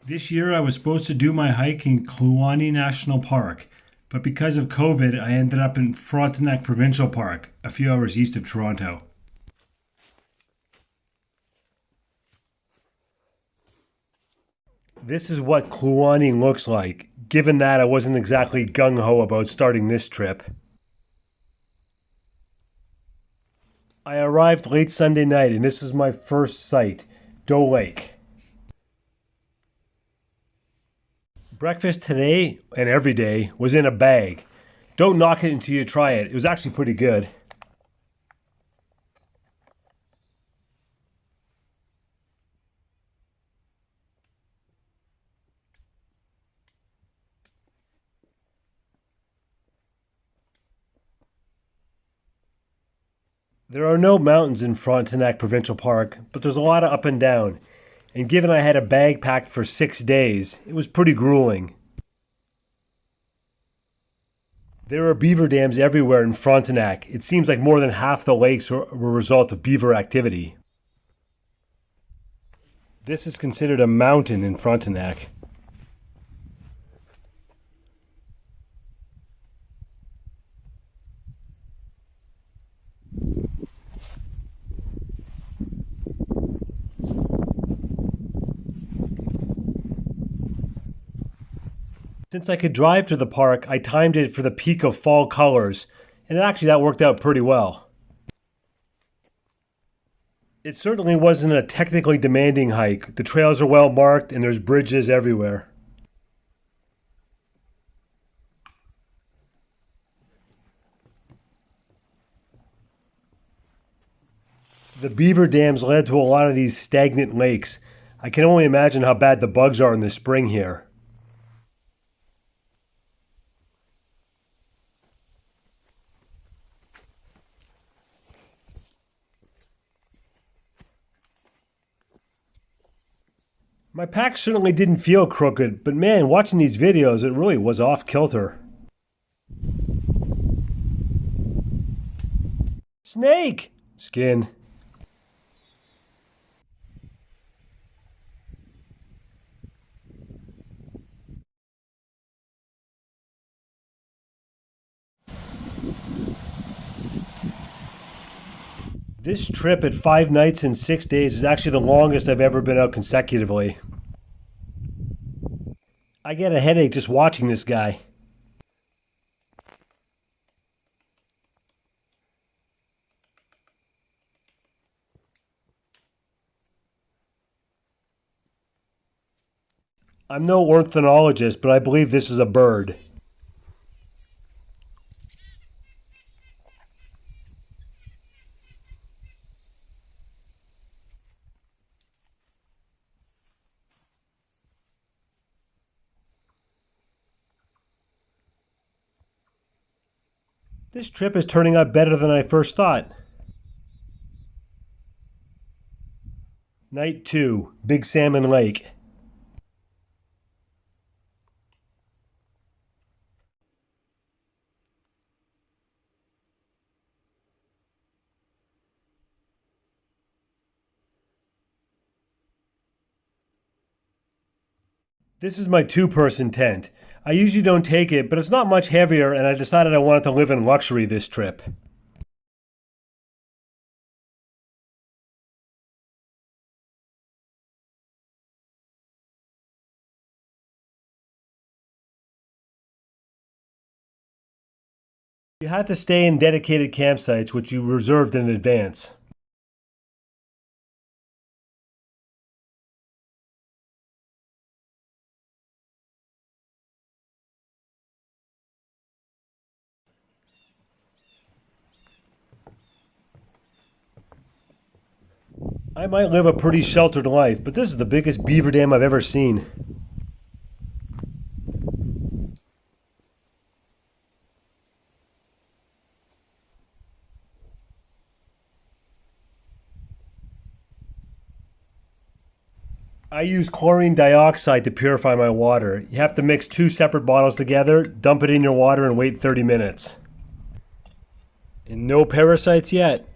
This year I was supposed to do my hike in Kluane National Park, but because of COVID, I ended up in Frontenac Provincial Park, a few hours east of Toronto. This is what Kluane looks like, given that I wasn't exactly gung-ho about starting this trip. I arrived late Sunday night and this is my first site, Doe Lake. Breakfast today and every day was in a bag. Don't knock it until you try it. It was actually pretty good. There are no mountains in Frontenac Provincial Park, but there's a lot of up and down. And given I had a bag packed for 6 days, it was pretty grueling. There are beaver dams everywhere in Frontenac. It seems like more than half the lakes were a result of beaver activity. This is considered a mountain in Frontenac. Since I could drive to the park, I timed it for the peak of fall colors, and actually that worked out pretty well. It certainly wasn't a technically demanding hike. The trails are well marked and there's bridges everywhere. The beaver dams led to a lot of these stagnant lakes. I can only imagine how bad the bugs are in the spring here. My pack certainly didn't feel crooked, but man, watching these videos, it really was off kilter. Snake! Skin. This trip at 5 nights and 6 days is actually the longest I've ever been out consecutively. I get a headache just watching this guy. I'm no ornithologist, but I believe this is a bird. This trip is turning out better than I first thought. Night 2, Big Salmon Lake. This is my two-person tent. I usually don't take it, but it's not much heavier and I decided I wanted to live in luxury this trip. You had to stay in dedicated campsites, which you reserved in advance. I might live a pretty sheltered life, but this is the biggest beaver dam I've ever seen. I use chlorine dioxide to purify my water. You have to mix two separate bottles together, dump it in your water, and wait 30 minutes. And no parasites yet.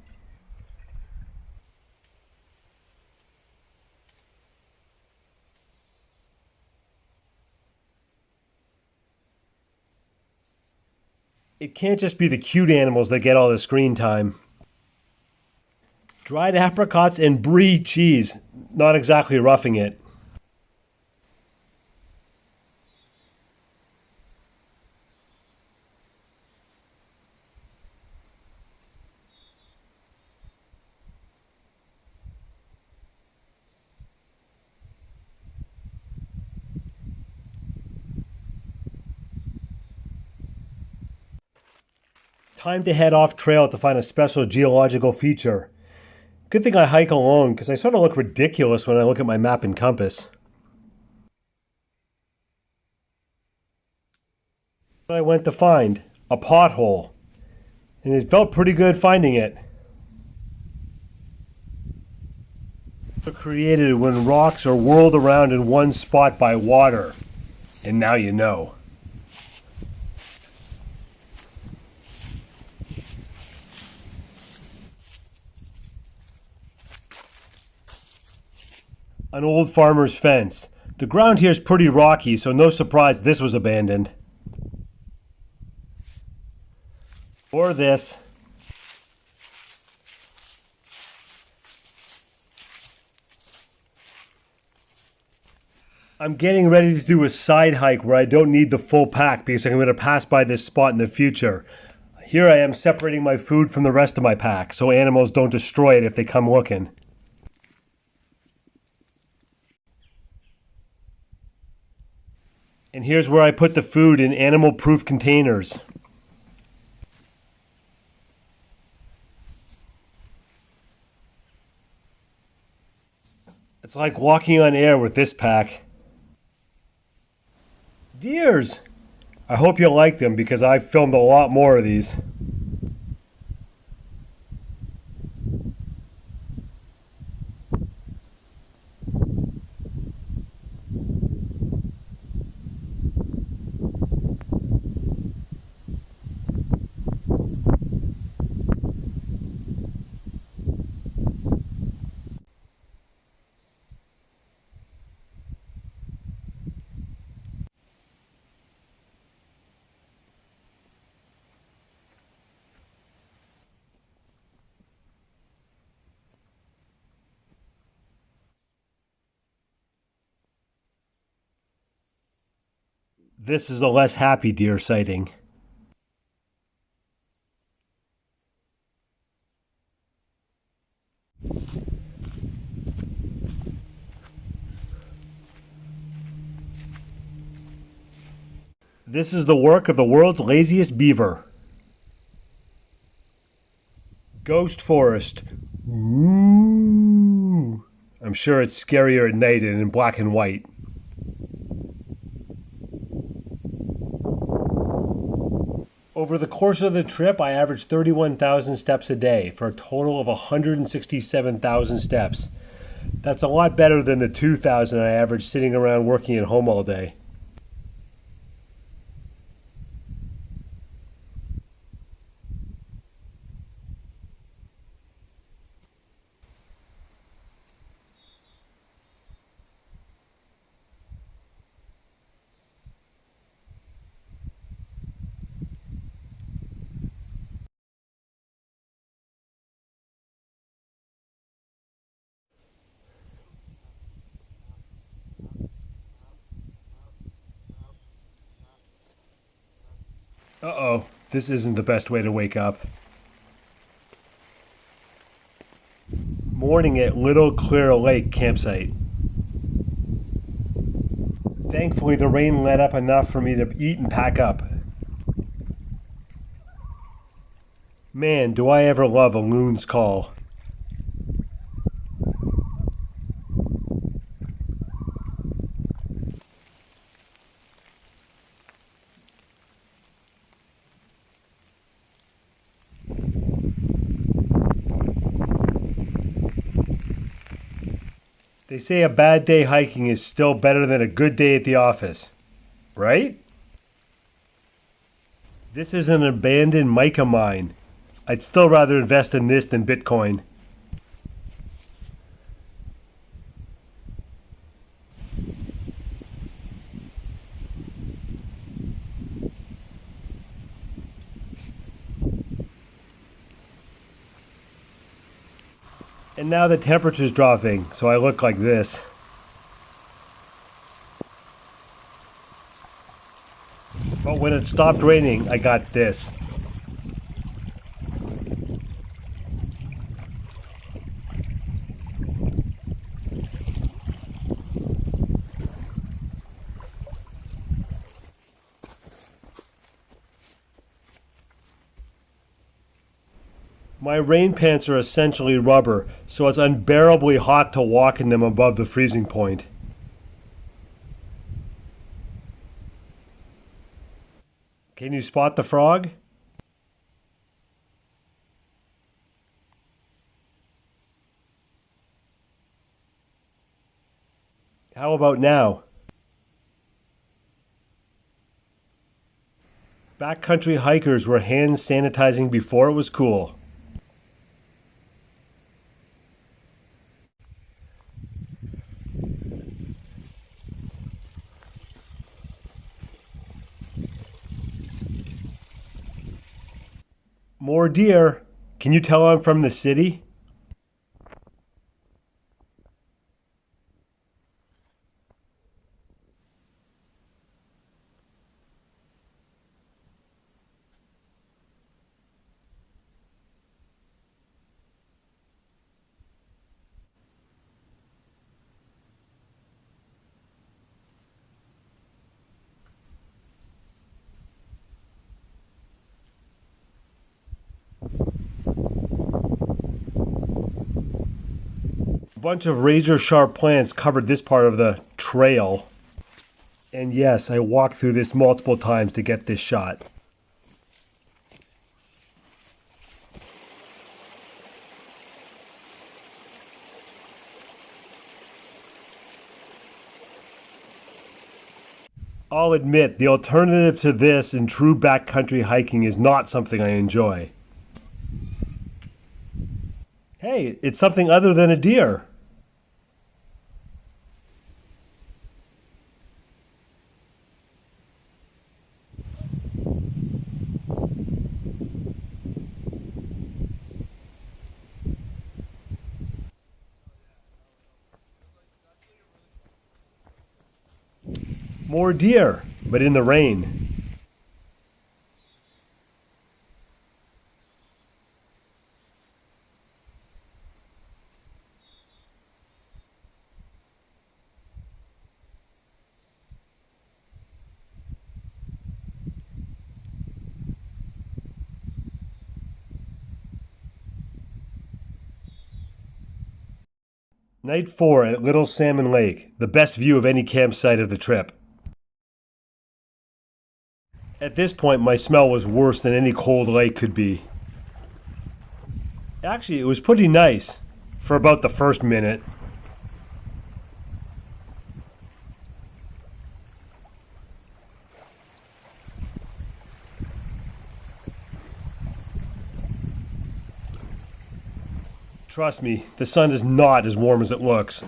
It can't just be the cute animals that get all the screen time. Dried apricots and brie cheese. Not exactly roughing it. Time to head off trail to find a special geological feature. Good thing I hike alone because I sort of look ridiculous when I look at my map and compass. What I went to find? A pothole. And it felt pretty good finding it. Created when rocks are whirled around in one spot by water. And now you know. An old farmer's fence. The ground here is pretty rocky, so no surprise this was abandoned. Or this. I'm getting ready to do a side hike where I don't need the full pack because I'm going to pass by this spot in the future. Here I am separating my food from the rest of my pack so animals don't destroy it if they come looking. And here's where I put the food in animal-proof containers. It's like walking on air with this pack. Deers! I hope you like them because I've filmed a lot more of these. This is a less happy deer sighting. This is the work of the world's laziest beaver. Ghost forest. Ooh. I'm sure it's scarier at night and in black and white. Over the course of the trip, I averaged 31,000 steps a day for a total of 167,000 steps. That's a lot better than the 2,000 I averaged sitting around working at home all day. Uh-oh, this isn't the best way to wake up. Morning at Little Clear Lake campsite. Thankfully, the rain let up enough for me to eat and pack up. Man, do I ever love a loon's call. They say a bad day hiking is still better than a good day at the office, right? This is an abandoned mica mine. I'd still rather invest in this than Bitcoin. And now the temperature's dropping, so I look like this. But when it stopped raining, I got this. My rain pants are essentially rubber, so it's unbearably hot to walk in them above the freezing point. Can you spot the frog? How about now? Backcountry hikers were hand sanitizing before it was cool. More deer. Can you tell I'm from the city? A bunch of razor sharp plants covered this part of the trail. And yes, I walked through this multiple times to get this shot. I'll admit, the alternative to this in true backcountry hiking is not something I enjoy. Hey, it's something other than a deer. More deer, but in the rain. Night 4 at Little Salmon Lake, the best view of any campsite of the trip. At this point, my smell was worse than any cold lake could be. Actually, it was pretty nice for about the first minute. Trust me, the sun is not as warm as it looks.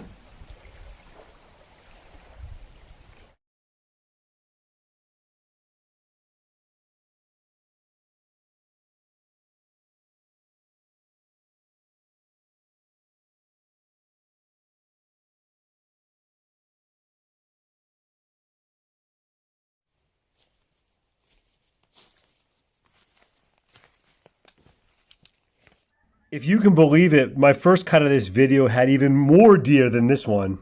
If you can believe it, my first cut of this video had even more deer than this one.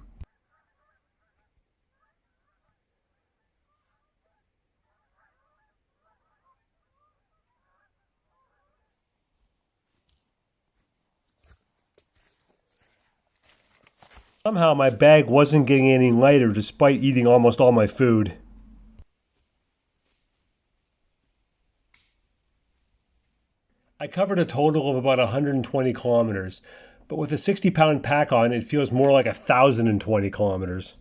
Somehow my bag wasn't getting any lighter despite eating almost all my food. I covered a total of about 120 kilometers, but with a 60-pound pack on, it feels more like 1,020 kilometers.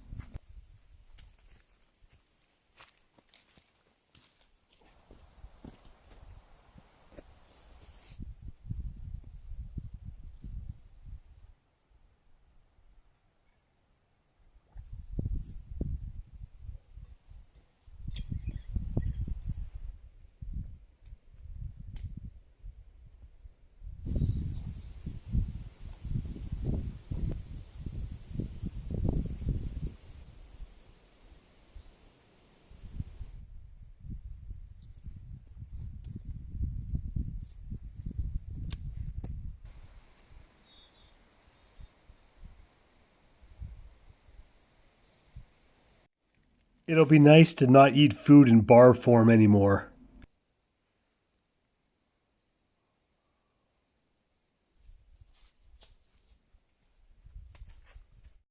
It'll be nice to not eat food in bar form anymore.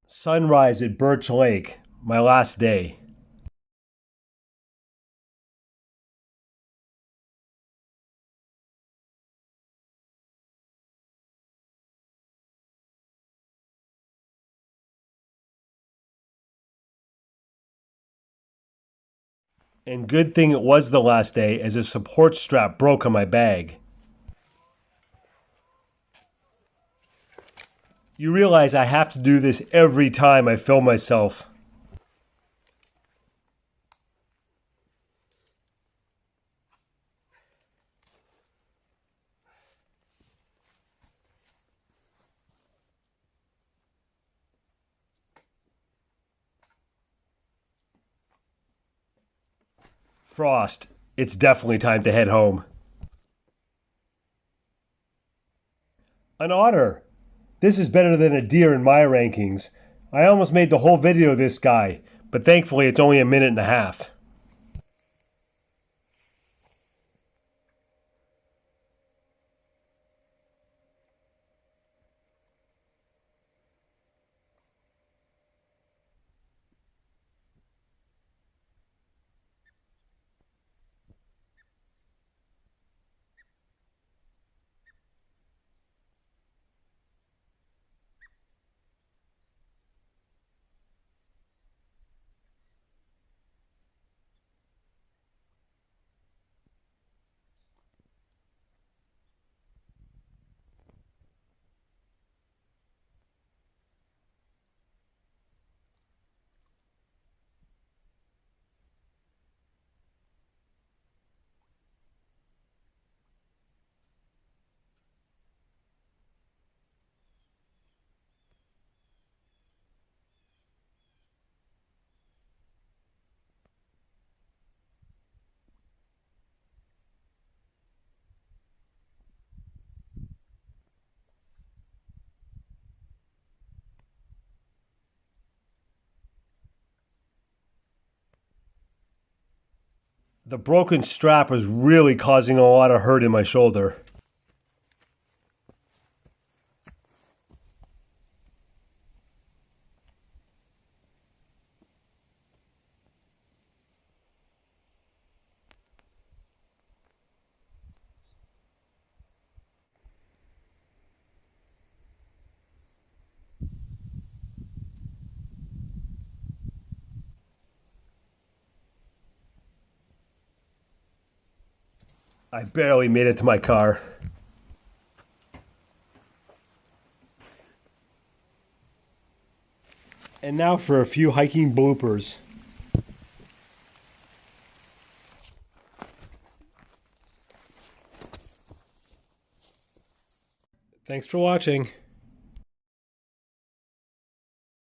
Sunrise at Birch Lake, my last day. And good thing it was the last day, as a support strap broke on my bag. You realize I have to do this every time I film myself. Frost, it's definitely time to head home. An otter! This is better than a deer in my rankings. I almost made the whole video this guy, but thankfully it's only a minute and a half. The broken strap was really causing a lot of hurt in my shoulder. I barely made it to my car. And now for a few hiking bloopers. Thanks for watching.